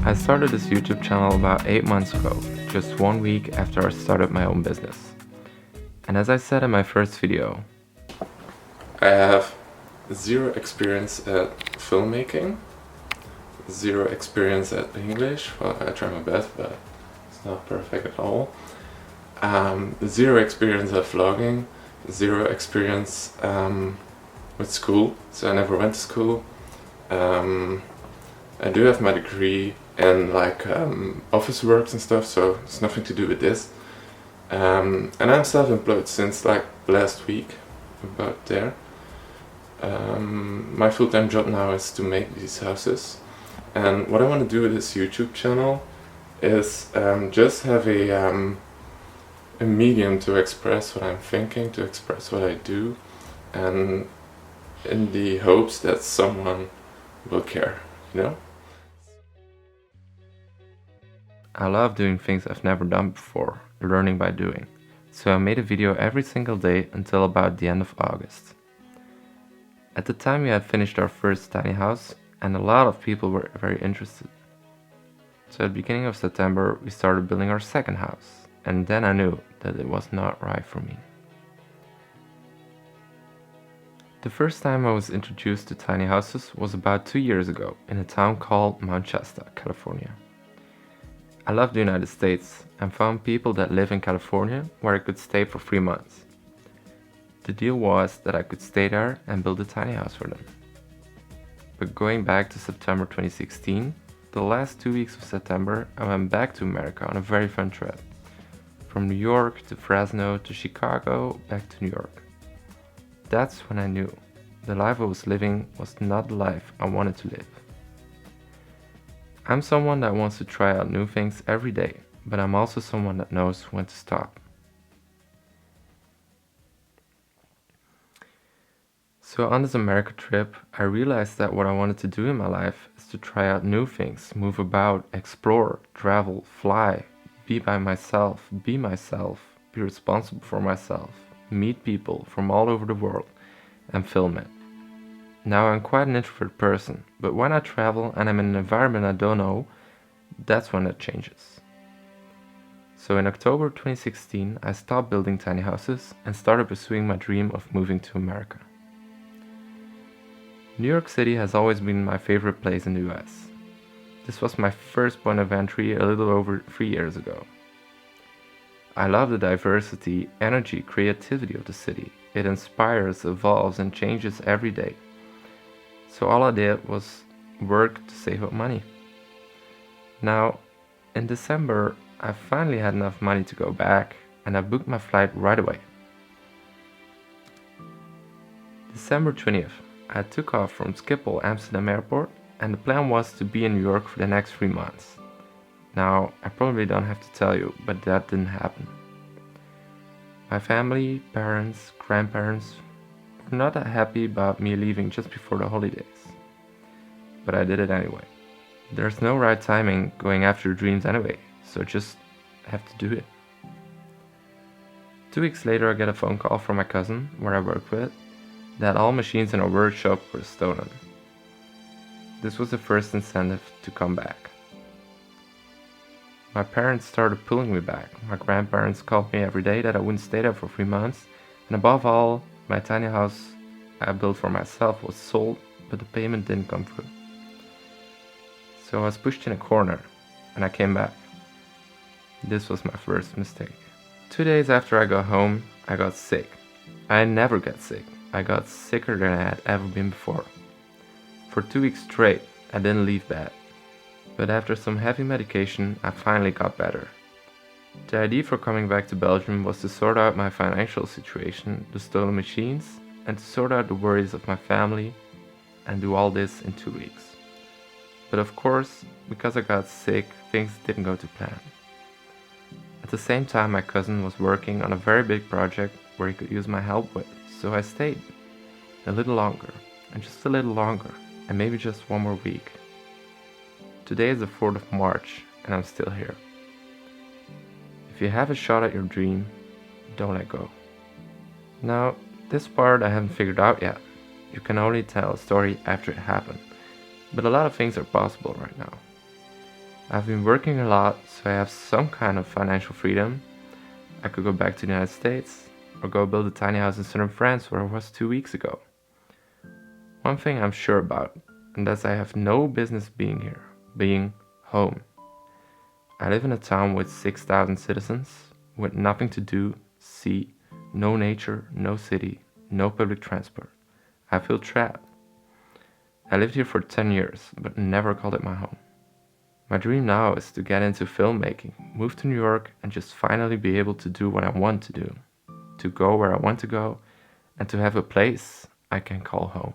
I started this YouTube channel about 8 months ago, just 1 week after I started my own business. And as I said in my first video, I have zero experience at filmmaking, zero experience at English. Well, I try my best, but it's not perfect at all. Zero experience at vlogging, zero experience with school, so I never went to school. I do have my degree in office works and stuff, so it's nothing to do with this. And I'm self-employed since last week, about there. My full-time job now is to make these houses, and what I want to do with this YouTube channel is just have a medium to express what I'm thinking, to express what I do, and in the hopes that someone will care, you know? I love doing things I've never done before, learning by doing. So I made a video every single day until about the end of August. At the time we had finished our first tiny house and a lot of people were very interested. So at the beginning of September we started building our second house, and then I knew that it was not right for me. The first time I was introduced to tiny houses was about 2 years ago in a town called Mount Shasta, California. I love the United States and found people that live in California where I could stay for 3 months. The deal was that I could stay there and build a tiny house for them. But going back to September 2016, the last 2 weeks of September I went back to America on a very fun trip. From New York to Fresno to Chicago, back to New York. That's when I knew the life I was living was not the life I wanted to live. I'm someone that wants to try out new things every day, but I'm also someone that knows when to stop. So on this America trip, I realized that what I wanted to do in my life is to try out new things, move about, explore, travel, fly, be by myself, be responsible for myself, meet people from all over the world, and film it. Now I'm quite an introvert person, but when I travel and I'm in an environment I don't know, that's when it changes. So in October 2016, I stopped building tiny houses and started pursuing my dream of moving to America. New York City has always been my favorite place in the US. This was my first point of entry a little over 3 years ago. I love the diversity, energy, creativity of the city. It inspires, evolves, and changes every day. So all I did was work to save up money. Now, in December, I finally had enough money to go back, and I booked my flight right away. December 20th, I took off from Schiphol Amsterdam Airport, and the plan was to be in New York for the next 3 months. Now, I probably don't have to tell you, but that didn't happen. My family, parents, grandparents were not that happy about me leaving just before the holidays. But I did it anyway. There's no right timing going after your dreams anyway, so just have to do it. 2 weeks later I get a phone call from my cousin, where I work with, that all machines in our workshop were stolen. This was the first incentive to come back. My parents started pulling me back. My grandparents called me every day that I wouldn't stay there for 3 months, and above all, my tiny house I built for myself was sold, but the payment didn't come through. So I was pushed in a corner, and I came back. This was my first mistake. 2 days after I got home, I got sick. I never get sick. I got sicker than I had ever been before. For 2 weeks straight, I didn't leave bed. But after some heavy medication, I finally got better. The idea for coming back to Belgium was to sort out my financial situation, the stolen machines, and to sort out the worries of my family, and do all this in 2 weeks. But of course, because I got sick, things didn't go to plan. At the same time, my cousin was working on a very big project where he could use my help with, so I stayed. A little longer, and just a little longer, and maybe just 1 more week. Today is the 4th of March, and I'm still here. If you have a shot at your dream, don't let go. Now, this part I haven't figured out yet. You can only tell a story after it happened, but a lot of things are possible right now. I've been working a lot, so I have some kind of financial freedom. I could go back to the United States, or go build a tiny house in southern France where I was 2 weeks ago. One thing I'm sure about, and that's I have no business being here, being home. I live in a town with 6,000 citizens, with nothing to do, see, no nature, no city, no public transport. I feel trapped. I lived here for 10 years, but never called it my home. My dream now is to get into filmmaking, move to New York, and just finally be able to do what I want to do, to go where I want to go, and to have a place I can call home.